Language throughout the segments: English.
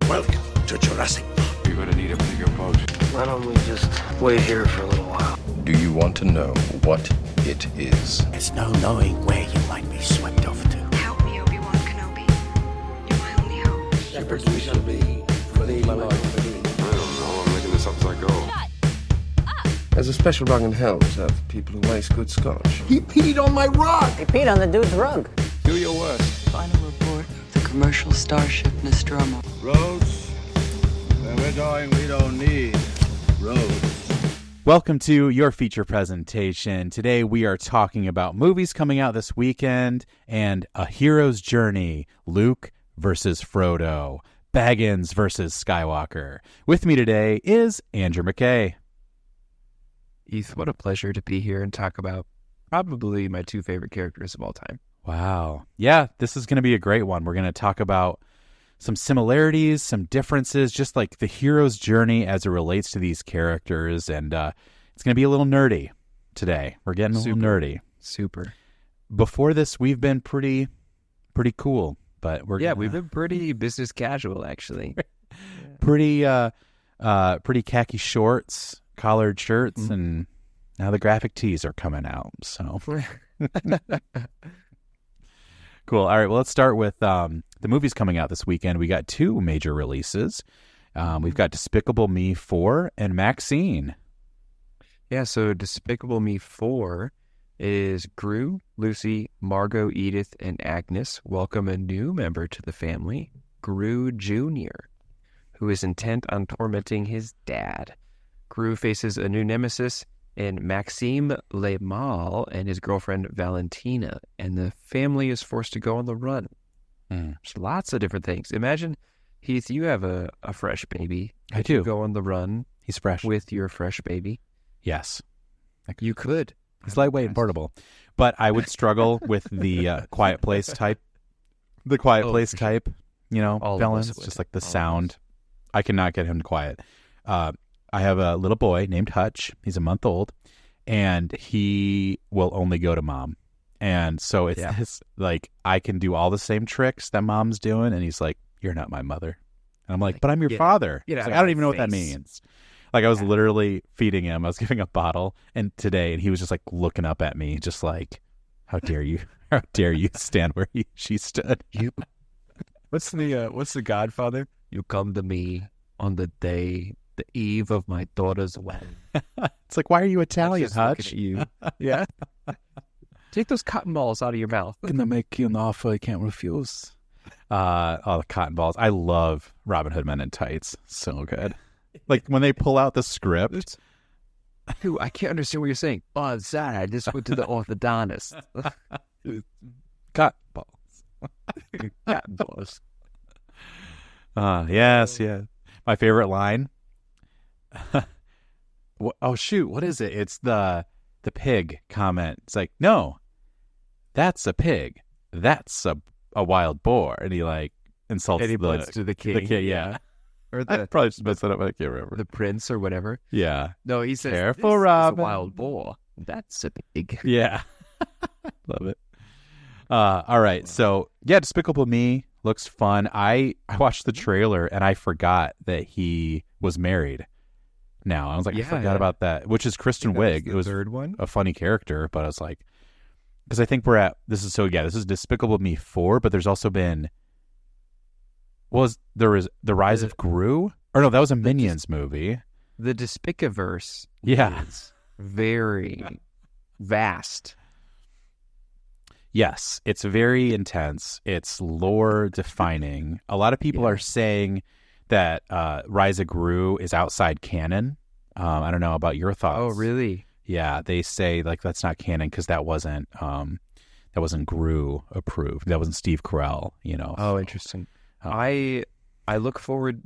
Welcome to Jurassic Park. You're gonna need a bigger boat. Why don't we just wait here for a little while? Do you want to know what it is? There's no knowing where you might be swept off to. Help me, Obi-Wan Kenobi. You're my only hope. Shepherds we shall be, for thee, my life, for thee. I don't know. I'm making this up as I go. There's a special rug in hell reserved for people who waste good scotch. He peed on my rug! He peed on the dude's rug. Do your worst. Final report of the commercial starship Nostromo. Roads? Where we're going, we don't need roads. Welcome to your feature presentation. Today we are talking about movies coming out this weekend and A Hero's Journey, Luke versus Frodo, Baggins versus Skywalker. With me today is Andrew McKay. Heath, what a pleasure to be here and talk about probably my two favorite characters of all time. Wow. Yeah, this is going to be a great one. We're going to talk about some similarities, some differences, just like the hero's journey as it relates to these characters. And it's going to be a little nerdy today. We're getting a little nerdy. Super. Before this, we've been pretty cool, but we've been pretty business casual, actually. pretty khaki shorts, collared shirts, and now the graphic tees are coming out. So cool. All right. Well, let's start with the movies coming out this weekend. We got two major releases. We've got Despicable Me 4 and Maxine. Yeah. So Despicable Me 4 is Gru, Lucy, Margot, Edith, and Agnes welcome a new member to the family, Gru Jr., who is intent on tormenting his dad. Gru faces a new nemesis in Maxime Le Mal and his girlfriend Valentina, and the family is forced to go on the run. There's lots of different things. Imagine, Heath, you have a fresh baby. I do. You go on the run. He's fresh. With your fresh baby. Yes. You could. He's lightweight and portable. But I would struggle with the Quiet Place type. The Quiet Place type, villains. Just like the sound. I cannot get him quiet. I have a little boy named Hutch. He's a month old, and he will only go to mom. And so it's this, like, I can do all the same tricks that mom's doing, and he's like, "You're not my mother." And I'm like, "But I'm your father." He's like, "I don't even know what that means." Like, I was literally feeding him. I was giving a bottle, and he was just like looking up at me, just like, "How dare you? How dare you stand where she stood?" What's the Godfather? You come to me on the eve of my daughter's wedding. It's like, why are you Italian, Hutch? You. Yeah. Take those cotton balls out of your mouth. Gonna make you an offer I can't refuse. The cotton balls. I love Robin Hood Men in Tights. So good. Like when they pull out the script. Dude, I can't understand what you're saying. Oh, sorry, I just went to the orthodontist. Cotton balls. Cotton balls. Yes. My favorite line. Oh shoot! What is it? It's the pig comment. It's like, no, that's a pig. That's a wild boar, and he like insults to the king. The kid, yeah. Or I probably just messed that up. I can't remember. The prince or whatever. Yeah. No, he says, "Careful, this Robin. Is a wild boar. That's a pig." Yeah. Love it. All right. So yeah, Despicable Me looks fun. I watched the trailer and I forgot that he was married. Now I was like, I forgot about that, which is Kristen Wiig. It was third one, a funny character, but I was like, because I think this is Despicable Me 4, but there's also been, there is The Rise of Gru, or no, that was a Minions movie. The Despicaverse is very vast. Yes, it's very intense. It's lore defining. A lot of people are saying that Rise of Gru is outside canon. I don't know about your thoughts. Oh, really? Yeah, they say like that's not canon because that wasn't Gru approved. That wasn't Steve Carell. Oh, interesting. I look forward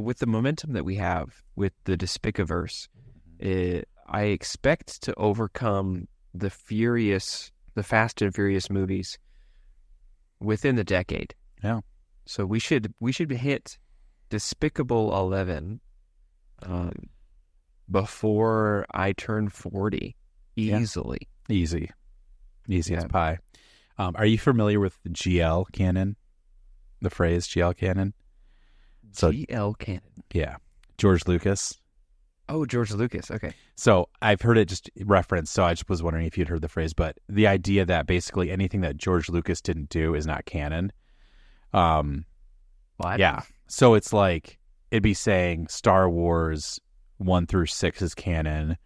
with the momentum that we have with the Despicaverse. I expect to overcome the Fast and Furious movies within the decade. Yeah. So we should hit Despicable 11 before I turn 40 easily. Easy as pie. Are you familiar with GL canon? The phrase GL canon? So G.L. Canon. yeah, George Lucas. Oh, George Lucas. Okay. So I've heard it just referenced, so I just was wondering if you'd heard the phrase, but the idea that basically anything that George Lucas didn't do is not canon. What? Yeah. So it's like, it'd be saying Star Wars 1 through 6 is canon,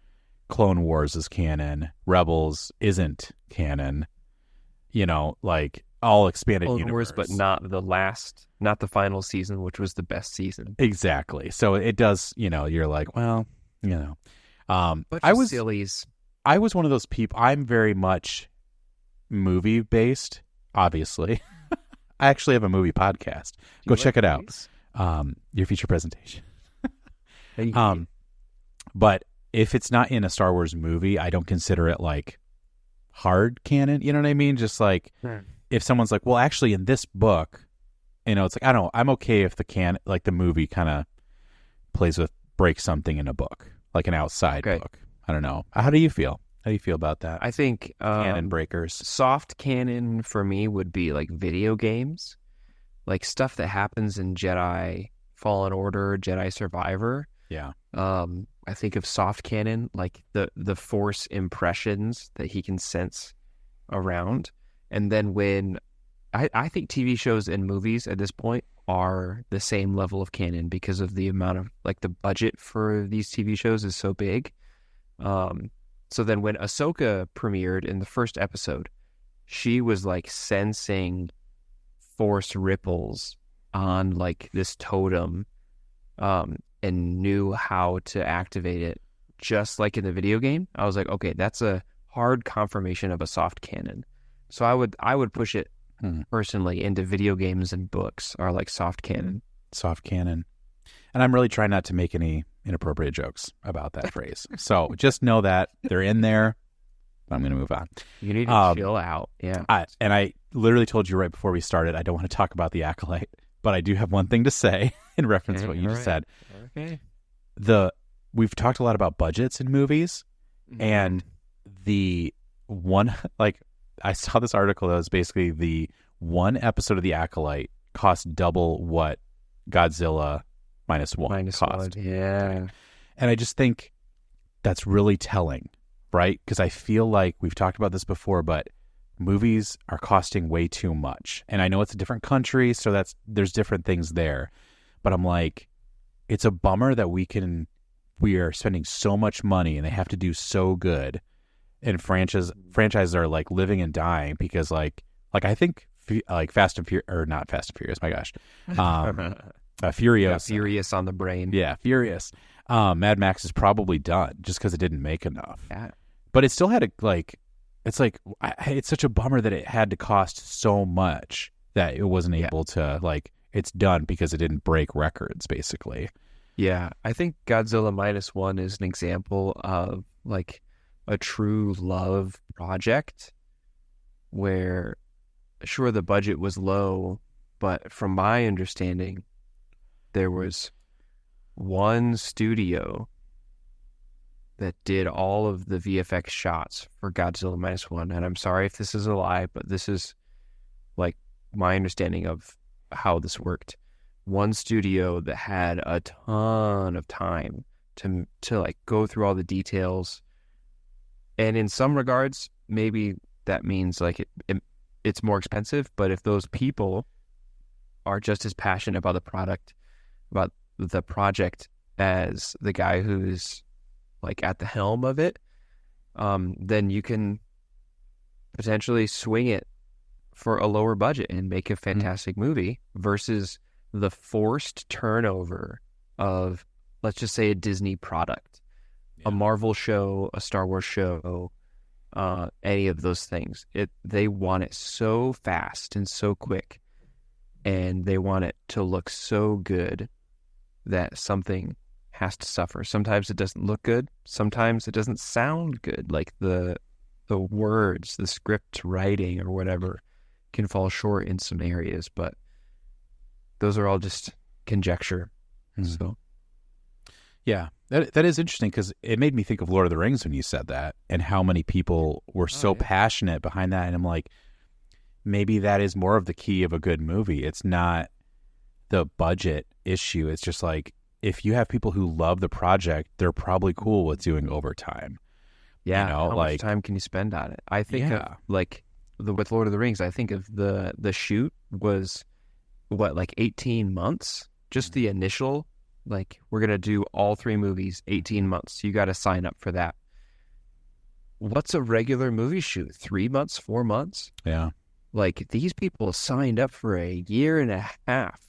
Clone Wars is canon, Rebels isn't canon, like all expanded Clone universe. Wars, but not the final season, which was the best season. Exactly. So it does, you're like, well, But I was sillies. I was one of those people. I'm very much movie based, obviously. I actually have a movie podcast. Go check it out. Your feature presentation. But if it's not in a Star Wars movie, I don't consider it like hard canon. You know what I mean? Just like if someone's like, well, actually in this book, it's like, I don't know. I'm okay if the movie kind of breaks something in a book, like an outside book. I don't know. How do you feel? How do you feel about that? I think canon breakers. Soft canon for me would be like video games, like stuff that happens in Jedi Fallen Order, Jedi Survivor. Yeah. I think of soft canon, like the Force impressions that he can sense around. And then when I think TV shows and movies at this point are the same level of canon because of the amount of, like, the budget for these TV shows is so big. So then when Ahsoka premiered in the first episode, she was like sensing Force ripples on like this totem, and knew how to activate it just like in the video game. I was like, okay, that's a hard confirmation of a soft canon. So I would push it personally into video games and books are like soft canon. Soft canon. And I'm really trying not to make any inappropriate jokes about that phrase. So just know that they're in there. I'm going to move on. You need to chill out. Yeah. I literally told you right before we started, I don't want to talk about The Acolyte, but I do have one thing to say in reference to what you just said. Okay. We've talked a lot about budgets in movies, and the one, like, I saw this article that was basically the one episode of The Acolyte cost double what Godzilla -1 cost. Yeah. And I just think that's really telling, right? Because I feel like we've talked about this before, but movies are costing way too much. And I know it's a different country, so there's different things there. But I'm like, it's a bummer that we are spending so much money and they have to do so good. And franchises are like living and dying because like I think like Fast and Furious, or not Fast and Furious, my gosh. Furious. Furious on the brain. Yeah, Furious. Mad Max is probably done just because it didn't make enough. Yeah. But it still had it's such a bummer that it had to cost so much that it wasn't able to, like, it's done because it didn't break records, basically. Yeah. I think Godzilla -1 is an example of like a true love project where, sure, the budget was low, but from my understanding, there was one studio that did all of the VFX shots for Godzilla -1. And I'm sorry if this is a lie, but this is like my understanding of how this worked. One studio that had a ton of time to like go through all the details. And in some regards, maybe that means like it's more expensive, but if those people are just as passionate about the project as the guy who's like at the helm of it, then you can potentially swing it for a lower budget and make a fantastic movie versus the forced turnover of, let's just say, a Disney product, a Marvel show, a Star Wars show, any of those things. They want it so fast and so quick, and they want it to look so good that something has to suffer. Sometimes it doesn't look good. Sometimes it doesn't sound good. Like the words, the script writing or whatever can fall short in some areas, but those are all just conjecture. So, yeah, that is interesting because it made me think of Lord of the Rings when you said that and how many people were so passionate behind that. And I'm like, maybe that is more of the key of a good movie. It's not the budget issue. It's just like, if you have people who love the project, they're probably cool with doing overtime. Yeah, you know, how like, much time can you spend on it? I think Yeah. of, like with Lord of the Rings, I think of the shoot was what, like 18 months? Just the initial, like, we're gonna do all 3 movies, 18 months. You got to sign up for that. What's a regular movie shoot? 3 months, 4 months? Yeah. Like, these people signed up for a year and a half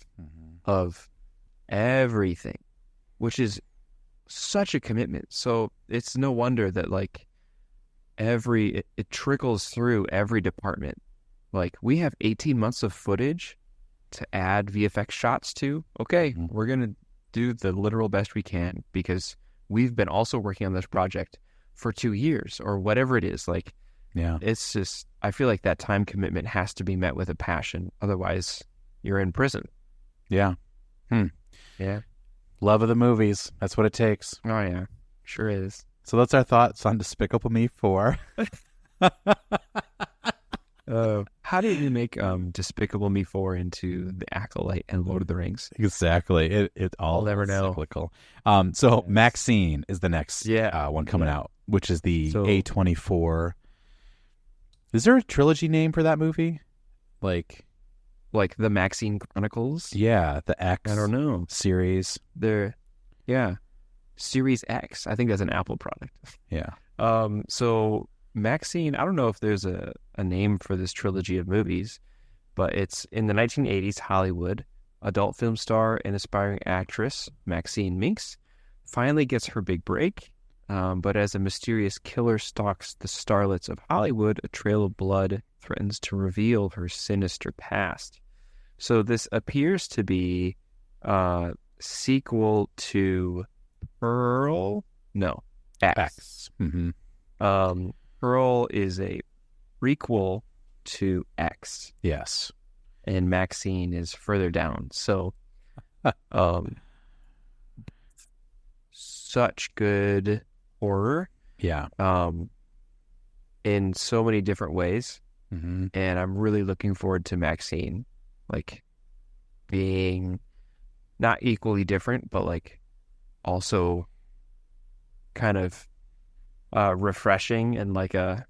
of everything, which is such a commitment. So it's no wonder that, like, it trickles through every department. Like, we have 18 months of footage to add VFX shots to. Okay, we're going to do the literal best we can because we've been also working on this project for 2 years or whatever it is. Like, Yeah. it's just, I feel like that time commitment has to be met with a passion. Otherwise, you're in prison. Yeah. Yeah. Love of the movies. That's what it takes. Oh, yeah. Sure is. So that's our thoughts on Despicable Me 4. How did you make Despicable Me 4 into The Acolyte and Lord of the Rings? Exactly. It all I'll never know. cyclical. So Maxine is the next one coming out, which is the A24. Is there a trilogy name for that movie? Like the Maxine Chronicles? Yeah, the X. I don't know. Series. Series X. I think that's an Apple product. Yeah. So Maxine, I don't know if there's a name for this trilogy of movies, but it's in the 1980s Hollywood. Adult film star and aspiring actress Maxine Minks finally gets her big break, but as a mysterious killer stalks the starlets of Hollywood, a trail of blood threatens to reveal her sinister past. So this appears to be a sequel to Pearl? No, X. Pearl is a prequel to X. Yes. And Maxine is further down. So, such good horror. Yeah. In so many different ways. Mm-hmm. And I'm really looking forward to Maxine, like, being not equally different, but, like, also kind of refreshing and like I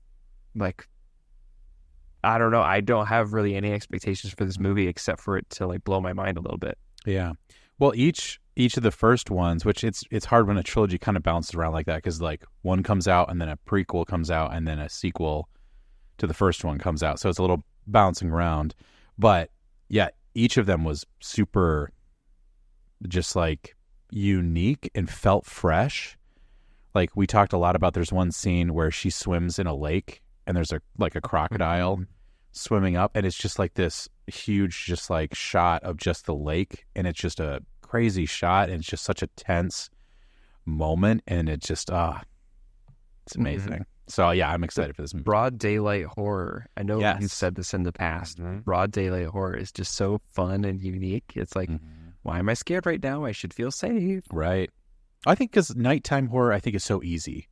don't know. I don't have really any expectations for this movie except for it to, like, blow my mind a little bit. Yeah. Well, each of the first ones, which it's hard when a trilogy kind of bounces around like that, because, like, one comes out and then a prequel comes out and then a sequel to the first one comes out. So it's a little bouncing around. But yeah, each of them was super just, like, unique and felt fresh. Like, we talked a lot about, there's one scene where she swims in a lake and there's a crocodile swimming up, and it's just like this huge, just like shot of just the lake, and it's just a crazy shot, and it's just such a tense moment, and it just it's amazing. So yeah, I'm excited for this movie. Broad daylight horror. I know you've said this in the past. Broad daylight horror is just so fun and unique. It's like, why am I scared right now? I should feel safe. Right. I think because nighttime horror, I think, is so easy.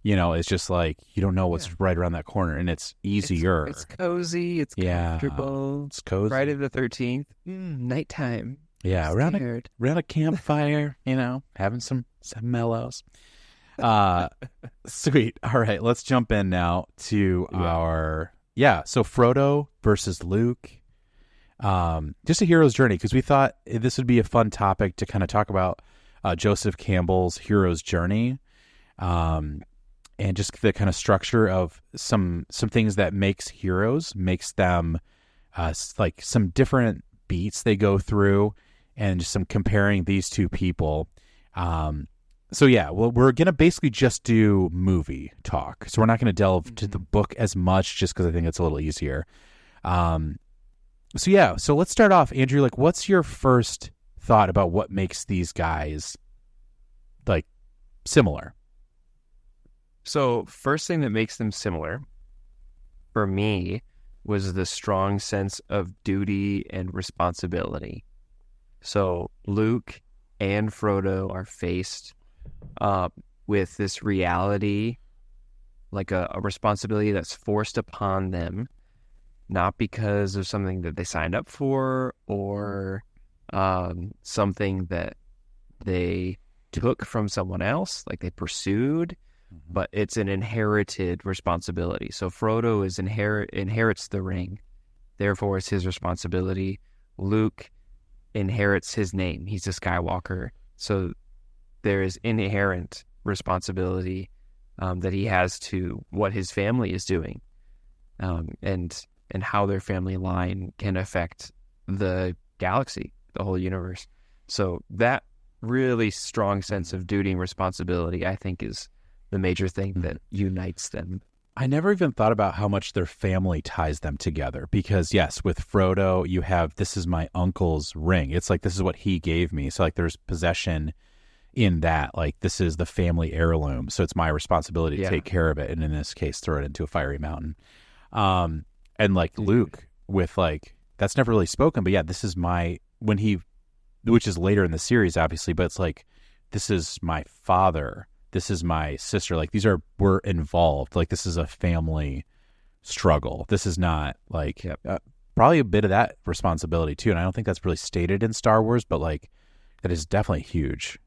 You know, it's just like, you don't know what's right around that corner, and it's easier. It's cozy. It's comfortable. It's cozy. Friday the 13th. Nighttime. Yeah, around a campfire, you know, having some mellows. Sweet. All right, let's jump in now to our so Frodo versus Luke. Just a hero's journey, because we thought this would be a fun topic to kind of talk about Joseph Campbell's hero's journey, and just the kind of structure of some things that makes them like some different beats they go through, and just some comparing these two people. So yeah, well, we're going to basically just do movie talk. So we're not going to delve to the book as much, just because I think it's a little easier. So let's start off, Andrew. Like, what's your first thought about what makes these guys, like, similar? So first thing that makes them similar for me was the strong sense of duty and responsibility. So Luke and Frodo are faced with this reality, like a responsibility that's forced upon them, not because of something that they signed up for or something that they took from someone else, like they pursued, but it's an inherited responsibility. So Frodo inherits the ring, therefore it's his responsibility. Luke inherits his name. He's a Skywalker, so there is inherent responsibility that he has to what his family is doing, and how their family line can affect the galaxy, the whole universe. So that really strong sense of duty and responsibility, I think, is the major thing that unites them. I never even thought about how much their family ties them together, because yes, with Frodo, you have, this is my uncle's ring. It's like, this is what he gave me. So like there's possession in that, like this is the family heirloom. So it's my responsibility to take care of it. And in this case, throw it into a fiery mountain. And like Luke with like, that's never really spoken, but yeah, this is my, when he, which is later in the series, obviously, but it's like, this is my father. This is my sister. Like we're involved. Like this is a family struggle. This is not like probably a bit of that responsibility too. And I don't think that's really stated in Star Wars, but like that is definitely huge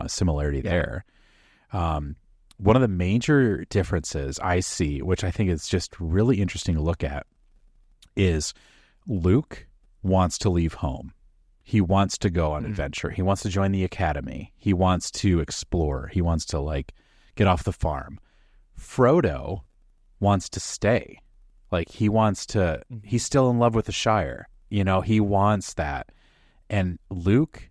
similarity there. One of the major differences I see, which I think is just really interesting to look at, is Luke wants to leave home. He wants to go on adventure. He wants to join the academy. He wants to explore. He wants to like get off the farm. Frodo wants to stay. Like he wants to, he's still in love with the Shire. You know, he wants that. And Luke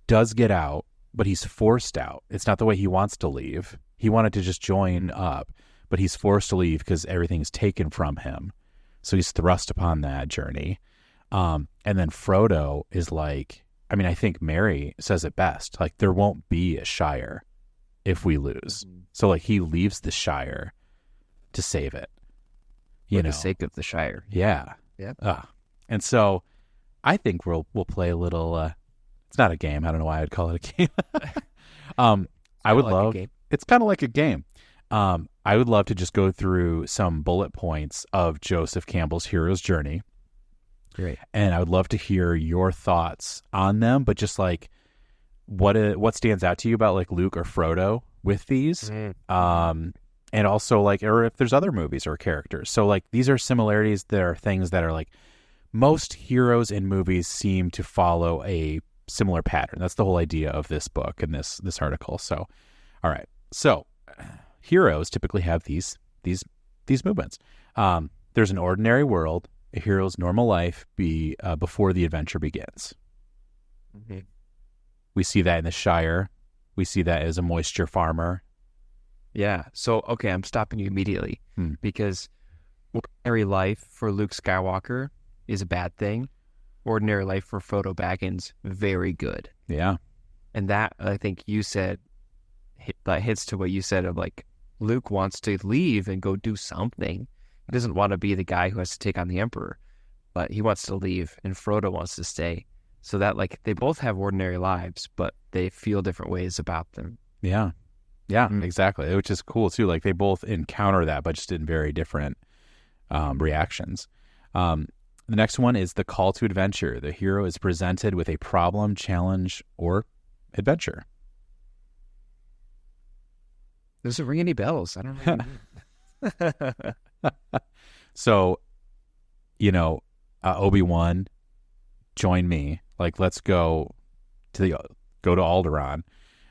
does get out, but he's forced out. It's not the way he wants to leave. He wanted to just join up, but he's forced to leave because everything's taken from him. So he's thrust upon that journey. And then Frodo is like, I mean, I think Mary says it best, like there won't be a Shire if we lose. So like he leaves the Shire to save it. For the sake of the Shire. Yeah. Yeah. And so I think we'll play a little, it's not a game. I don't know why I'd call it a game. I would love, it's kind of like a game. I would love to just go through some bullet points of Joseph Campbell's hero's journey. Great. And I would love to hear your thoughts on them, but just like what stands out to you about like Luke or Frodo with these. And also like, or if there's other movies or characters. So like these are similarities. There are things that are like most heroes in movies seem to follow a similar pattern. That's the whole idea of this book and this article. So, all right. So heroes typically have these movements. There's an ordinary world, a hero's normal life before the adventure begins. We see that in the Shire. We see that as a moisture farmer. Yeah. So, okay, I'm stopping you immediately because ordinary life for Luke Skywalker is a bad thing. Ordinary life for Frodo Baggins, very good. Yeah. And that, I think you said, that hits to what you said of like, Luke wants to leave and go do something. He doesn't want to be the guy who has to take on the Emperor, but he wants to leave, and Frodo wants to stay. So that like they both have ordinary lives, but they feel different ways about them. Yeah. Yeah, exactly. Which is cool too. Like they both encounter that, but just in very different reactions. The next one is the call to adventure. The hero is presented with a problem, challenge, or adventure. Doesn't ring any bells. I don't know what you mean. So, Obi-Wan, join me. Like, let's go to Alderaan.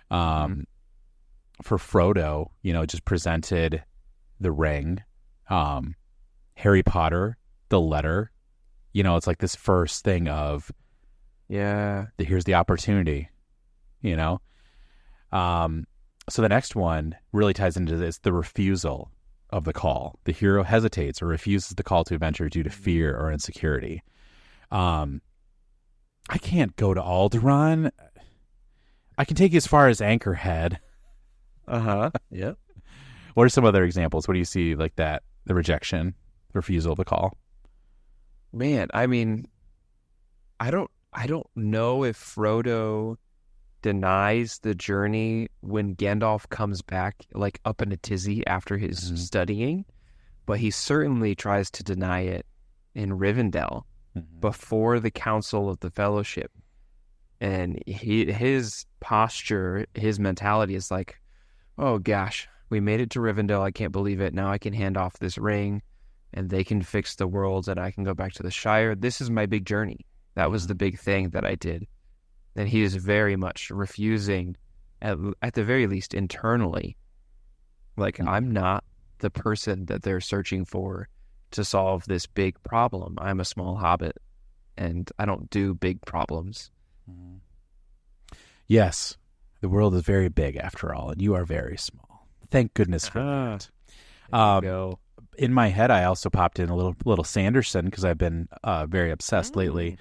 For Frodo, just presented the ring. Harry Potter, the letter. It's like this first thing of, here's the opportunity. So the next one really ties into this, the refusal of the call. The hero hesitates or refuses the call to adventure due to fear or insecurity. I can't go to Alderaan. I can take you as far as Anchorhead. Yep. What are some other examples? What do you see like that? The rejection, refusal of the call. Man, I mean, I don't know if Frodo denies the journey when Gandalf comes back, like up in a tizzy after his studying, but he certainly tries to deny it in Rivendell before the Council of the Fellowship. And his posture, his mentality is like, oh gosh, we made it to Rivendell. I can't believe it. Now I can hand off this ring and they can fix the world and I can go back to the Shire. This is my big journey. That was the big thing that I did. And he is very much refusing, at the very least internally. Like, I'm not the person that they're searching for to solve this big problem. I'm a small hobbit and I don't do big problems. Yes, the world is very big after all, and you are very small. Thank goodness for that. Go. In my head, I also popped in a little Sanderson because I've been very obsessed lately.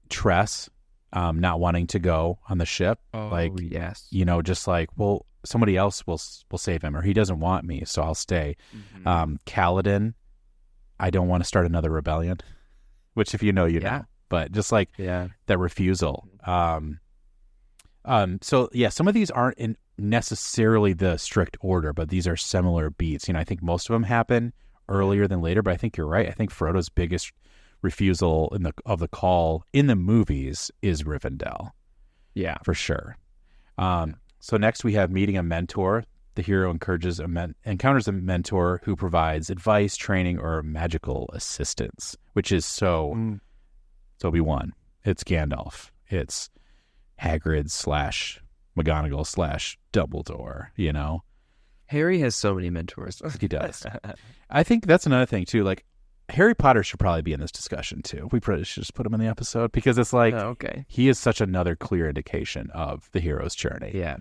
Tress, not wanting to go on the ship, Yes, just like, well, somebody else will save him, or he doesn't want me, so I'll stay. Kaladin, I don't want to start another rebellion, which if you know, you know. But just like that refusal. So yeah, some of these aren't in necessarily the strict order, but these are similar beats. I think most of them happen earlier than later, but I think you're right. I think Frodo's biggest refusal of the call in the movies is Rivendell. Yeah, for sure. So next we have meeting a mentor. The hero encounters a mentor who provides advice, training, or magical assistance, which is so. It's Obi-Wan. It's Gandalf. It's Hagrid / McGonagall / Dumbledore, Harry has so many mentors. He does. I think that's another thing, too. Like, Harry Potter should probably be in this discussion, too. We probably should just put him in the episode because it's like, he is such another clear indication of the hero's journey. Yeah.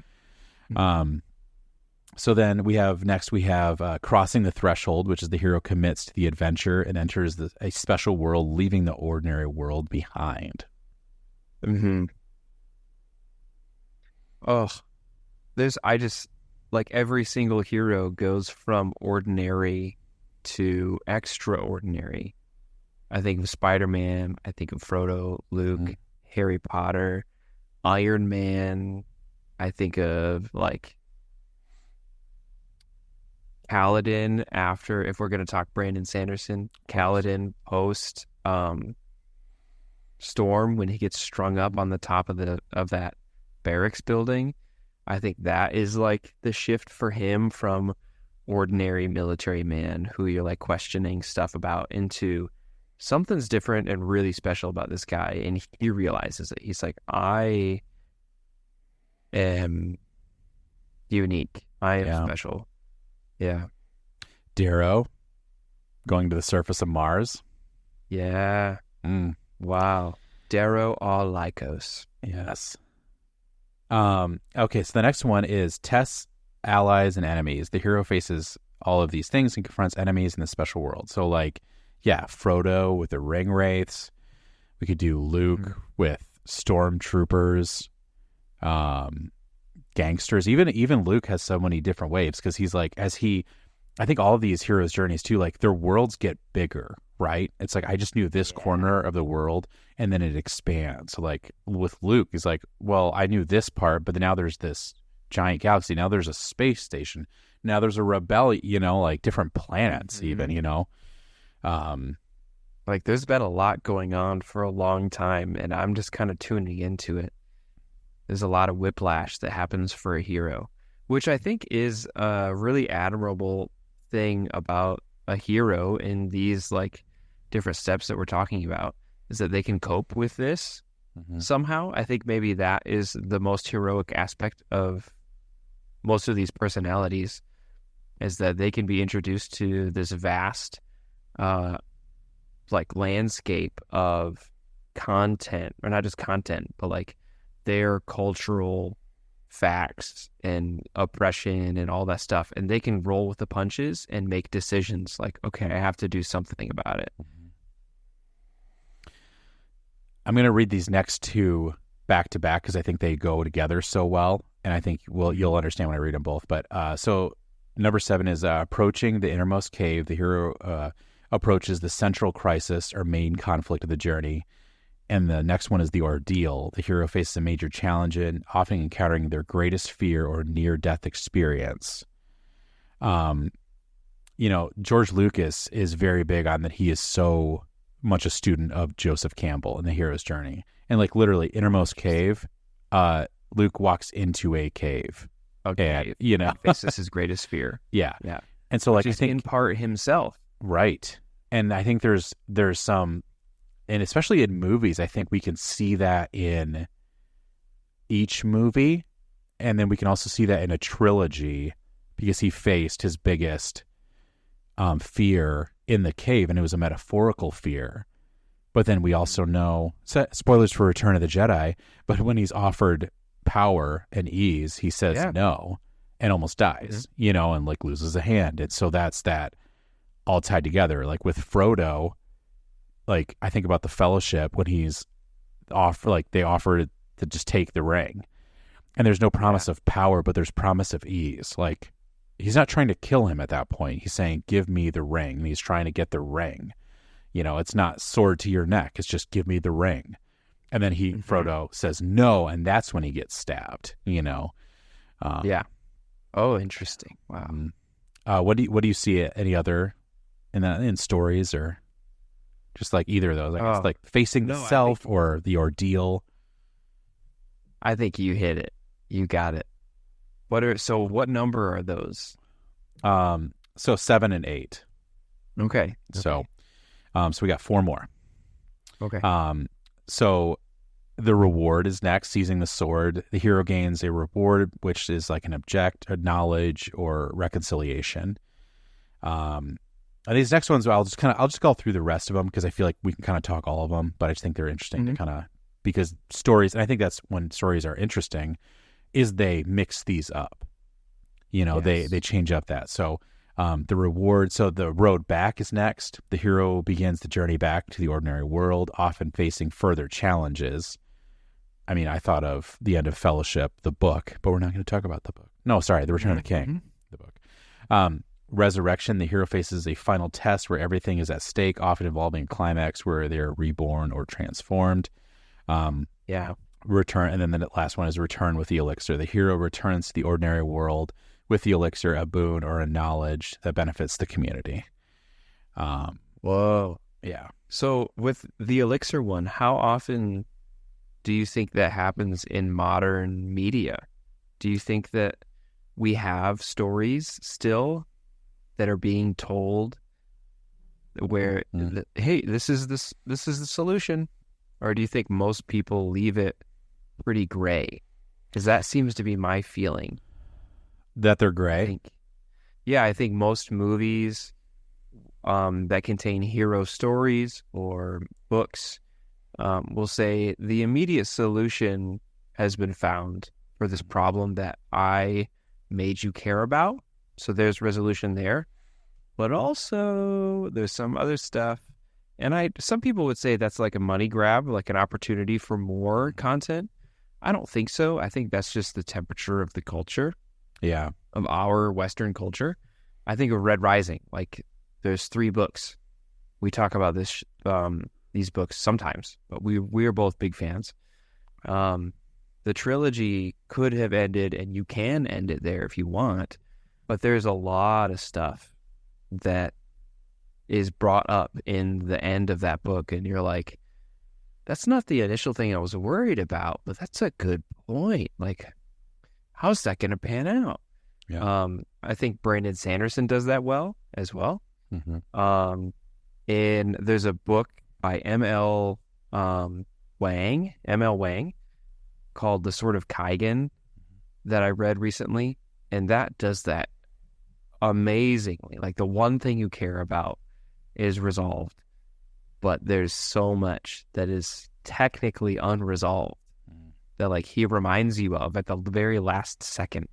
So then we have crossing the threshold, which is the hero commits to the adventure and enters a special world, leaving the ordinary world behind. Oh, every single hero goes from ordinary to extraordinary. I think of Spider-Man. I think of Frodo, Luke, Harry Potter, Iron Man. I think of Kaladin after, if we're going to talk Brandon Sanderson, Kaladin post Storm when he gets strung up on the top of that barracks building. I think that is the shift for him from ordinary military man who you're questioning stuff about into something's different and really special about this guy, and he realizes it. He's like, I am unique. I am special. Yeah. Darrow going to the surface of Mars. Yeah. Wow. Darrow all Lycos. Yes. Okay, so the next one is tests allies and enemies. The hero faces all of these things and confronts enemies in the special world. So Frodo with the ring wraiths. We could do Luke with stormtroopers, gangsters. Even Luke has so many different waves because he's I think all of these heroes' journeys too, their worlds get bigger, right? It's I just knew this corner of the world and then it expands. So with Luke, he's well, I knew this part, but now there's this giant galaxy. Now there's a space station. Now there's a rebellion, different planets even, there's been a lot going on for a long time and I'm just kind of tuning into it. There's a lot of whiplash that happens for a hero, which I think is a really admirable thing about a hero in these different steps that we're talking about, is that they can cope with this somehow. I think maybe that is the most heroic aspect of most of these personalities, is that they can be introduced to this vast landscape of content, or not just content, but their cultural facts and oppression and all that stuff, and they can roll with the punches and make decisions okay, I have to do something about it. I'm going to read these next two back to back because I think they go together so well, and I think you'll understand when I read them both. But so number 7 is approaching the innermost cave. The hero approaches the central crisis or main conflict of the journey. And the next one is the ordeal. The hero faces a major challenge and often encountering their greatest fear or near-death experience. George Lucas is very big on that. He is so much a student of Joseph Campbell in the hero's journey. And like literally innermost cave, Luke walks into a cave. Okay. And, faces his greatest fear. Yeah. Yeah. And so like, Which I is think in part himself. right. And I think there's some, and especially in movies, I think we can see that in each movie. And then we can also see that in a trilogy because he faced his biggest fear in the cave, and it was a metaphorical fear. But then we also know, spoilers for Return of the Jedi, but when he's offered power and ease, he says no and almost dies, and like loses a hand. And so that's that all tied together. Like with Frodo, like I think about the Fellowship when he's they offer to just take the ring. And there's no promise of power, but there's promise of ease. Like, he's not trying to kill him at that point. He's saying, give me the ring. And he's trying to get the ring. It's not sword to your neck. It's just give me the ring. And then Frodo says no, and that's when he gets stabbed, Yeah. Oh, interesting. Wow. What do you see any other in stories or just like either of those? I guess like facing the self or the ordeal. I think you hit it. You got it. What number are those? So 7 and 8. Okay. So we got 4 more. Okay. So the reward is next, seizing the sword. The hero gains a reward, which is like an object, a knowledge, or reconciliation. These next ones, I'll just go through the rest of them because I feel like we can kind of talk all of them, but I just think they're interesting to kind of, because stories, and I think that's when stories are interesting, is they mix these up. They change up that. So the reward, so the road back is next. The hero begins the journey back to the ordinary world, often facing further challenges. I mean, I thought of the end of Fellowship, the book, but we're not going to talk about the book. No, sorry, The Return of the King, the book. Resurrection, the hero faces a final test where everything is at stake, often involving a climax where they're reborn or transformed. Return, and then the last one is return with the elixir. The hero returns to the ordinary world with the elixir, a boon or a knowledge that benefits the community. Whoa. Yeah. So with the elixir one, how often do you think that happens in modern media? Do you think that we have stories still that are being told where, hey, this is the solution? Or do you think most people leave it pretty gray? Because that seems to be my feeling. That they're gray? I think most movies that contain hero stories or books will say the immediate solution has been found for this problem that I made you care about. So there's resolution there. But also there's some other stuff. And some people would say that's like a money grab, like an opportunity for more content. I don't think so. I think that's just the temperature of the culture. Yeah. Of our Western culture. I think of Red Rising. Like, there's 3 books. We talk about these books sometimes, but we are both big fans. The trilogy could have ended, and you can end it there if you want, but there's a lot of stuff that is brought up in the end of that book, and you're like, that's not the initial thing I was worried about, but that's a good point. Like, how's that going to pan out? Yeah. I think Brandon Sanderson does that well as well. And there's a book by M.L. Wang, called The Sword of Kaigen that I read recently, and that does that amazingly. Like, the one thing you care about is resolved, but there's so much that is technically unresolved that, like, he reminds you of at the very last second.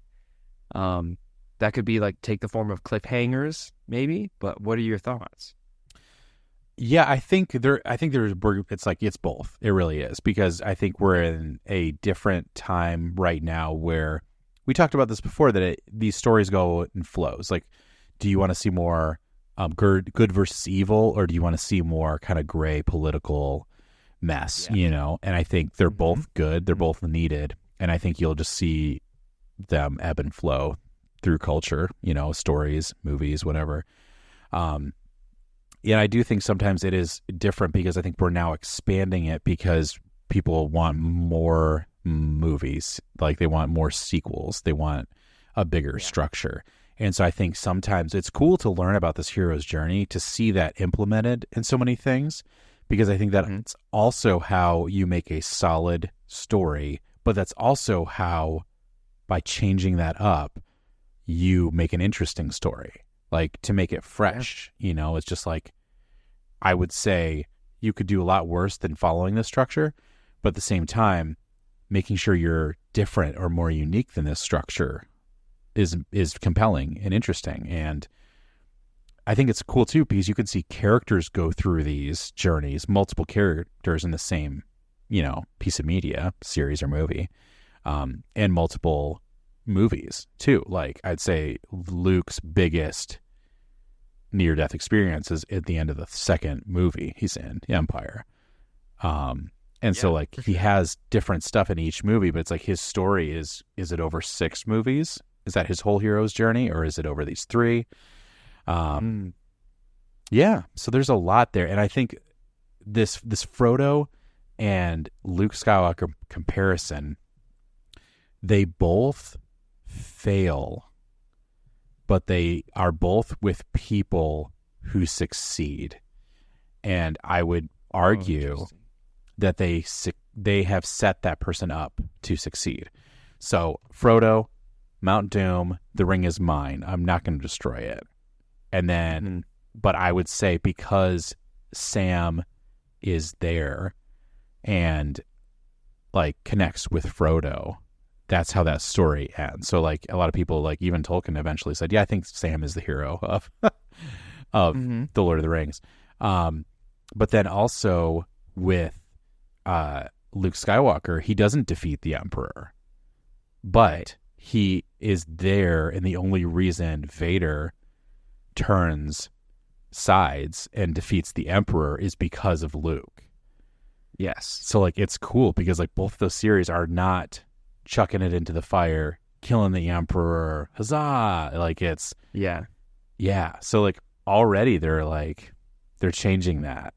That could be like take the form of cliffhangers, maybe. But what are your thoughts? Yeah, I think it's both. It really is, because I think we're in a different time right now where we talked about this before, that these stories go in flows. Like, do you want to see more good versus evil, or do you want to see more kind of gray political mess? And I think they're both good. They're both needed, and I think you'll just see them ebb and flow through culture. Stories, movies, whatever. Yeah, I do think sometimes it is different because I think we're now expanding it because people want more movies. Like they want more sequels. They want a bigger structure. And so I think sometimes it's cool to learn about this hero's journey, to see that implemented in so many things, because I think that it's also how you make a solid story, but that's also how, by changing that up, you make an interesting story. Like, to make it fresh, you know, it's just like, I would say you could do a lot worse than following this structure, but at the same time, making sure you're different or more unique than this structure is compelling and interesting. And I think it's cool too, because you can see characters go through these journeys, multiple characters in the same, you know, piece of media, series or movie, and multiple movies too. Like, I'd say Luke's biggest near-death experience is at the end of the second movie he's in, Empire. And so, like, he has different stuff in each movie, but it's like his story is it over 6 movies? Is that his whole hero's journey, or is it over these 3? Yeah, so there's a lot there. And I think this Frodo and Luke Skywalker comparison, they both fail, but they are both with people who succeed. And I would argue that they have set that person up to succeed. So Frodo, Mount Doom, the ring is mine. I'm not going to destroy it. And then, but I would say because Sam is there and like connects with Frodo, that's how that story ends. So like a lot of people, like even Tolkien eventually said, yeah, I think Sam is the hero of the Lord of the Rings. But then also with Luke Skywalker, he doesn't defeat the Emperor, but he is there, and the only reason Vader turns sides and defeats the Emperor is because of Luke. Yes. So like it's cool because like both of those series are not chucking it into the fire, killing the Emperor, huzzah! Like it's yeah. So like already they're changing that.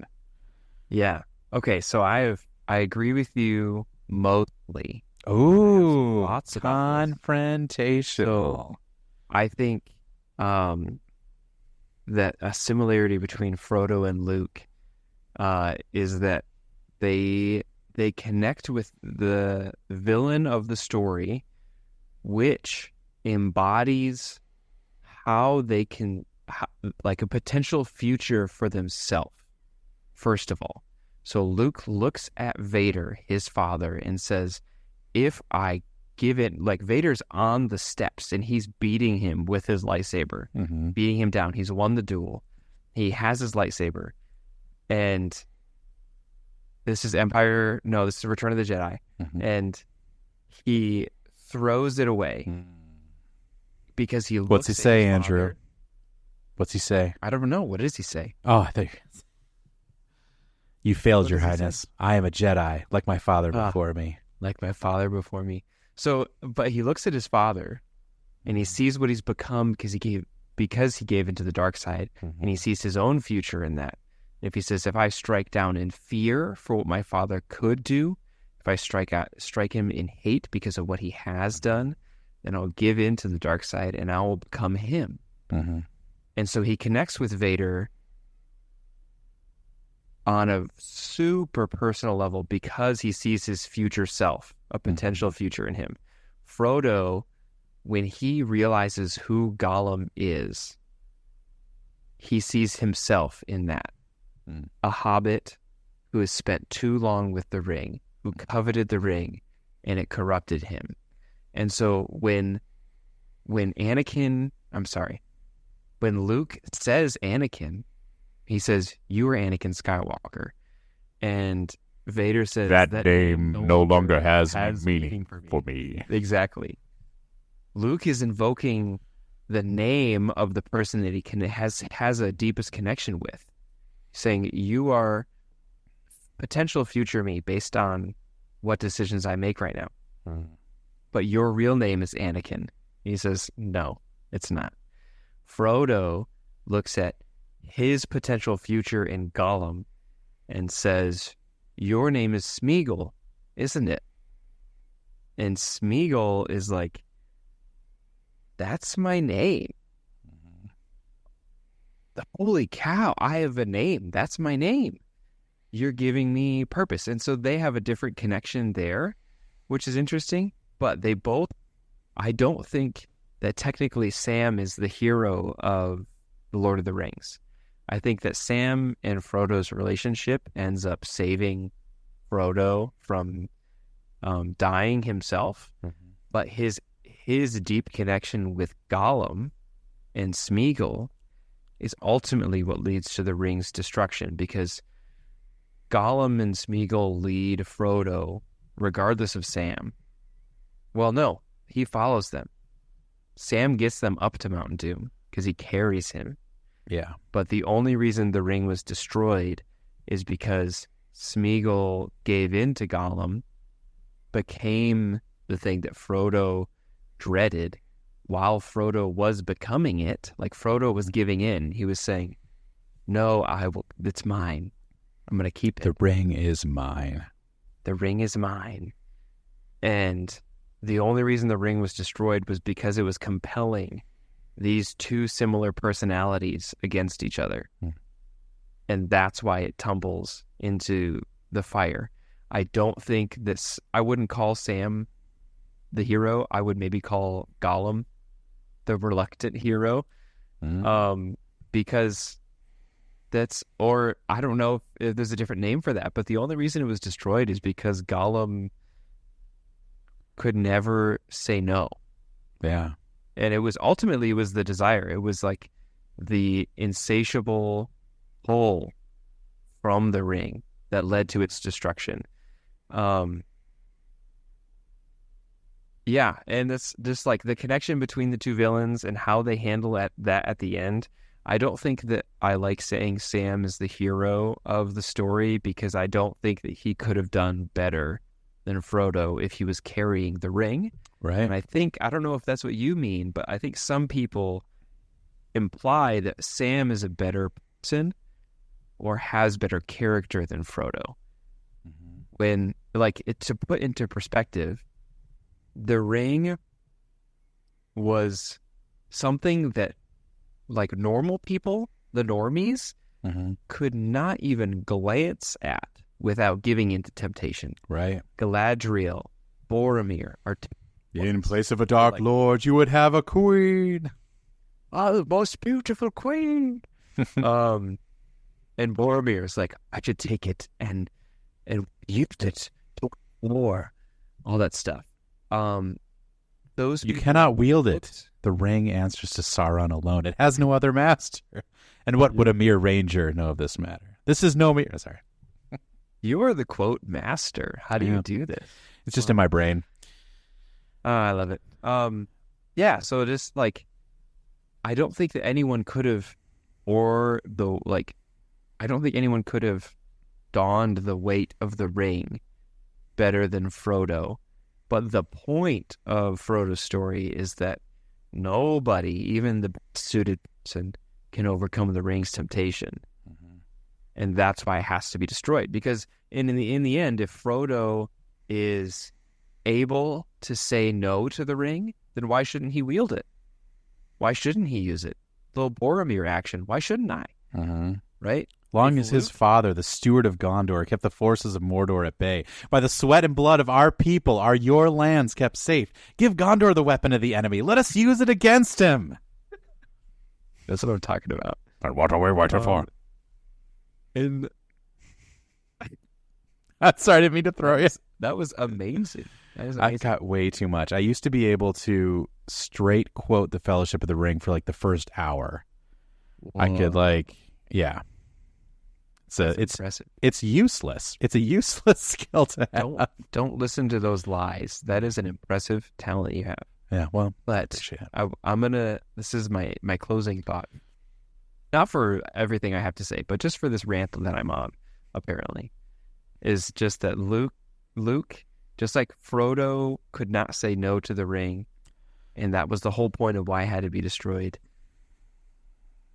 Yeah. Okay. So I agree with you mostly. Ooh, lots of confrontational. So I think that a similarity between Frodo and Luke is that they connect with the villain of the story, which embodies how they can like a potential future for themselves. First of all, so Luke looks at Vader, his father, and says, if I give it, like Vader's on the steps and he's beating him with his lightsaber, beating him down. He's won the duel. He has his lightsaber. And this is Empire. No, this is Return of the Jedi. And he throws it away because he looks What's he at say, his Andrew? father. What's he say? I don't know. What does he say? Oh, I think you failed, Your Highness. I am a Jedi, like my father before me. Like my father before me. So, but he looks at his father and he sees what he's become because he gave into the dark side, and he sees his own future in that. If he says, if I strike down in fear for what my father could do, if I strike him in hate because of what he has done, then I'll give in to the dark side and I will become him. And so he connects with Vader on a super personal level because he sees his future self, a potential future in him. Frodo, when he realizes who Gollum is, he sees himself in that. A hobbit who has spent too long with the ring, who coveted the ring, and it corrupted him. And so when Luke says Anakin, he says, you are Anakin Skywalker. And Vader says, that name no longer has meaning for me. Exactly. Luke is invoking the name of the person that he has a deepest connection with, saying, you are potential future me based on what decisions I make right now. But your real name is Anakin. He says, no, it's not. Frodo looks at his potential future in Gollum and says, "Your name is Smeagol, isn't it?" And Smeagol is like, "That's my name. Holy cow, I have a name. That's my name. You're giving me purpose." And so they have a different connection there, which is interesting. But they both, I don't think that technically Sam is the hero of The Lord of the Rings. I think that Sam and Frodo's relationship ends up saving Frodo from dying himself. But his deep connection with Gollum and Smeagol is ultimately what leads to the ring's destruction, because Gollum and Smeagol lead Frodo regardless of Sam. Well, no, he follows them. Sam gets them up to Mount Doom because he carries him. Yeah. But the only reason the ring was destroyed is because Smeagol gave in to Gollum, became the thing that Frodo dreaded, while Frodo was becoming it. Like, Frodo was giving in. He was saying, "No, I will. It's mine. I'm going to keep it. The ring is mine. The ring is mine." And the only reason the ring was destroyed was because it was compelling these two similar personalities against each other. And that's why it tumbles into the fire. I don't think this, I wouldn't call Sam the hero. I would maybe call Gollum the reluctant hero. Because that's, or I don't know if there's a different name for that, but the only reason it was destroyed is because Gollum could never say no. Yeah. And it was ultimately, it was the desire. It was like the insatiable pull from the ring that led to its destruction. Yeah, and it's just like the connection between the two villains and how they handle that at the end. I don't think that I like saying Sam is the hero of the story, because I don't think that he could have done better than Frodo if he was carrying the ring. Right. And I think, I don't know if that's what you mean, but I think some people imply that Sam is a better person or has better character than Frodo. When, like, to put into perspective, the ring was something that, like, normal people, the normies, could not even glance at without giving into temptation. Right. Galadriel, Boromir are in place of a dark lord, you would have a queen. Oh, the most beautiful queen. And Boromir is like, I should take it and use it to war, all that stuff. Those you cannot wield it. The ring answers to Sauron alone. It has no other master. And what would a mere ranger know of this matter? This is no mere. Sorry. You're the quote master. How do you do this? It's just in my brain. I love it. Yeah. So just like, I don't think that anyone could have, I don't think anyone could have donned the weight of the ring better than Frodo. But the point of Frodo's story is that nobody, even the suited person, can overcome the ring's temptation. And that's why it has to be destroyed. Because in the end, if Frodo is able to say no to the ring, then why shouldn't he wield it? Why shouldn't he use it? Little Boromir action. Why shouldn't I? Right? Long as his father, the steward of Gondor, kept the forces of Mordor at bay. By the sweat and blood of our people are your lands kept safe. Give Gondor the weapon of the enemy. Let us use it against him. That's what I'm talking about. And what are we waiting for? And sorry, I didn't mean to throw you. That was amazing. I got way too much. I used to be able to straight quote the Fellowship of the Ring for like the first hour. Whoa. I could yeah. It's impressive. It's useless. It's a useless skill to have. Don't listen to those lies. That is an impressive talent you have. Yeah, well, but I'm gonna. This is my closing thought. Not for everything I have to say, but just for this rant that I'm on. Apparently, is just that Luke, just like Frodo, could not say no to the ring, and that was the whole point of why it had to be destroyed.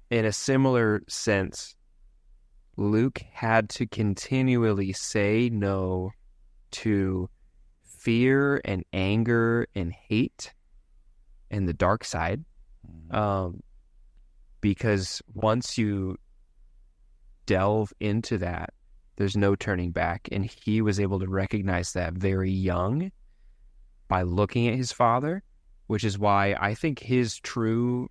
in a similar sense, Luke had to continually say no to fear and anger and hate and the dark side. Because once you delve into that, there's no turning back. And he was able to recognize that very young by looking at his father, which is why I think his true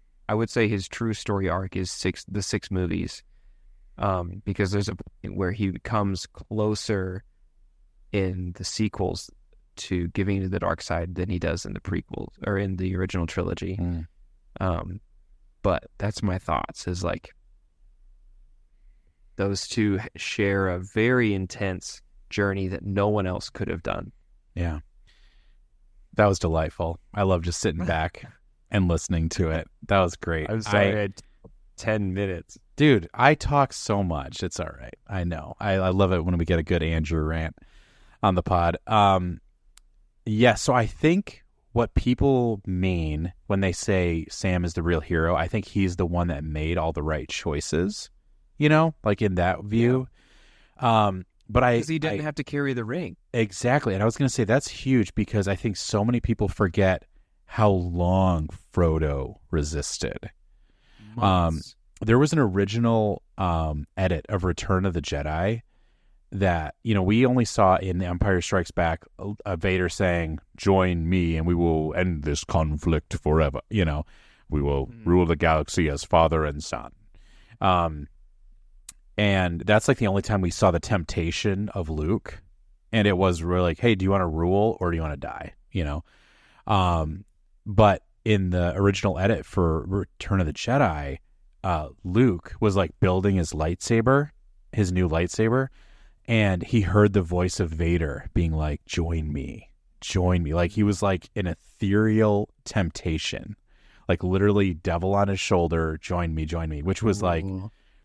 story arc is the 6 movies. Because there's a point where he becomes closer in the sequels to giving to the dark side than he does in the prequels or in the original trilogy. But that's my thoughts, is like those two share a very intense journey that no one else could have done. Yeah. That was delightful. I love just sitting back and listening to it. That was great. I'm sorry I had 10 minutes. Dude, I talk so much. It's all right. I know. I love it when we get a good Andrew rant on the pod. Yeah, so I think what people mean when they say Sam is the real hero, I think he's the one that made all the right choices, like in that view. Yeah. But because he didn't have to carry the ring. Exactly. And I was going to say that's huge because I think so many people forget how long Frodo resisted. There was an original edit of Return of the Jedi that, we only saw in The Empire Strikes Back, Vader saying, "Join me and we will end this conflict forever. We will rule the galaxy as father and son." And that's like the only time we saw the temptation of Luke. And it was really like, hey, do you want to rule or do you want to die? But in the original edit for Return of the Jedi, Luke was like building his new lightsaber, and he heard the voice of Vader being like, join me. Like he was like an ethereal temptation, like literally devil on his shoulder, join me, which was like,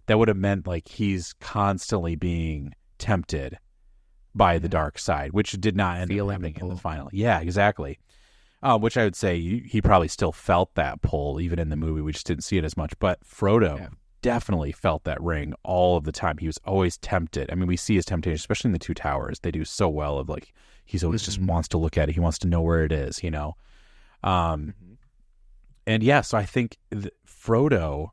that would have meant like he's constantly being tempted by the dark side, which did not end up happening in the final. Yeah, exactly. Which I would say he probably still felt that pull even in the movie. We just didn't see it as much. But Frodo definitely felt that ring all of the time. He was always tempted. I mean, we see his temptation, especially in the Two Towers. They do so well of like, he's always just wants to look at it. He wants to know where it is, And yeah, so I think Frodo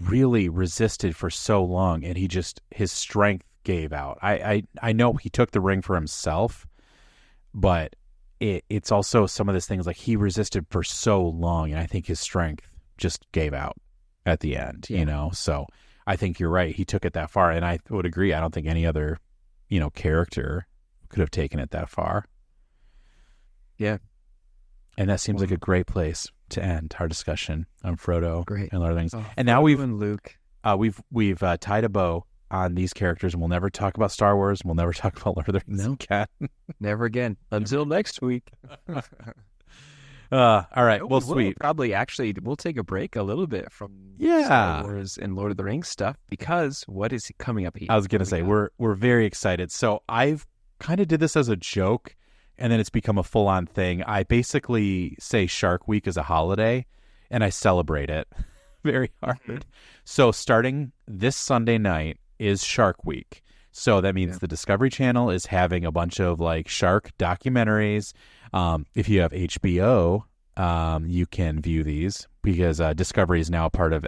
really resisted for so long, and his strength gave out. I know he took the ring for himself, but it's also some of these things like he resisted for so long, and I think his strength just gave out at the end, So I think you're right. He took it that far, and I would agree. I don't think any other, character could have taken it that far. Yeah. And that seems like a great place to end our discussion on Frodo and Lord of the Rings. And now Luke. We've tied a bow on these characters, and we'll never talk about Star Wars, and we'll never talk about Lord of the Rings again. Never again. Until next week. All right. Well, sweet. We'll take a break a little bit from Star Wars and Lord of the Rings stuff, because what is coming up here? I was going to say, we're very excited. So I've kind of did this as a joke, and then it's become a full-on thing. I basically say Shark Week is a holiday, and I celebrate it very hard. So starting this Sunday night is Shark Week. So that means the Discovery Channel is having a bunch of like shark documentaries. If you have HBO, you can view these because Discovery is now a part of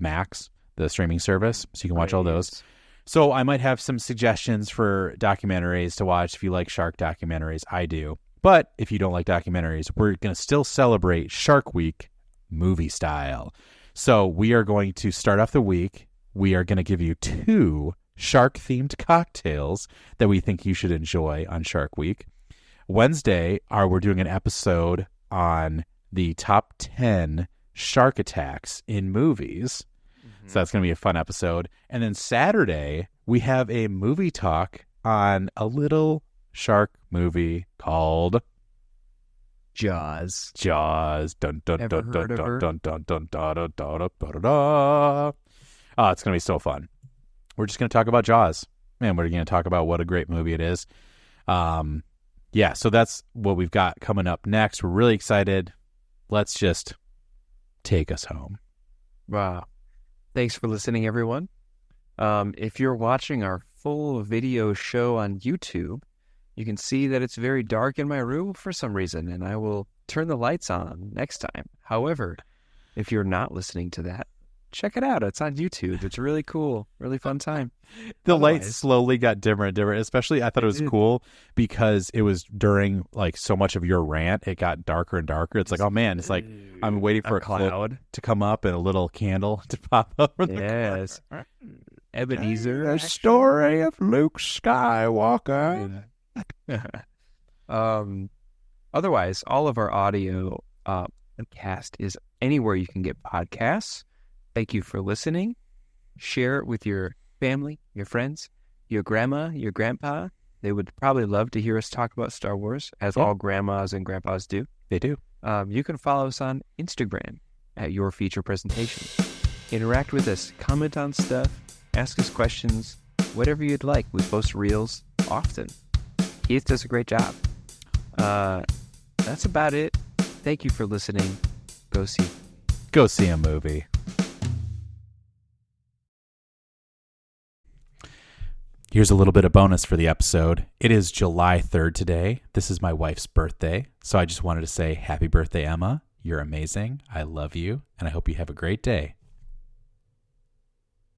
Max, the streaming service. So you can watch all those. So I might have some suggestions for documentaries to watch if you like shark documentaries. I do. But if you don't like documentaries, we're going to still celebrate Shark Week movie style. So we are going to start off the week. We are going to give you 2 shark-themed cocktails that we think you should enjoy on Shark Week. Wednesday, we're doing an episode on the top 10 shark attacks in movies. So that's going to be a fun episode. And then Saturday, we have a movie talk on a little shark movie called Jaws. Jaws. Dun dun dun dun dun dun dun dun dun dun dun dun. Oh, it's going to be so fun. We're just going to talk about Jaws. And we're going to talk about what a great movie it is. Yeah, so that's what we've got coming up next. We're really excited. Let's just take us home. Wow. Thanks for listening, everyone. If you're watching our full video show on YouTube, you can see that it's very dark in my room for some reason, and I will turn the lights on next time. However, if you're not listening to that, check it out. It's on YouTube. It's really cool, really fun time. The lights slowly got dimmer and dimmer. Especially, I thought it was cool because it was during like so much of your rant. It got darker and darker. It's like, oh man, it's like I'm waiting for a cloud to come up and a little candle to pop up. Yes, Ebenezer. The story of Luke Skywalker. Otherwise, all of our audio cast is anywhere you can get podcasts. Thank you for listening. Share it with your family, your friends, your grandma, your grandpa. They would probably love to hear us talk about Star Wars, as all grandmas and grandpas do. They do. You can follow us on Instagram at Your Feature Presentation. Interact with us, comment on stuff, ask us questions, whatever you'd like. We post reels often. Keith does a great job. That's about it. Thank you for listening. Go see a movie. Here's a little bit of bonus for the episode. It is July 3rd today. This is my wife's birthday. So I just wanted to say happy birthday, Emma. You're amazing. I love you. And I hope you have a great day.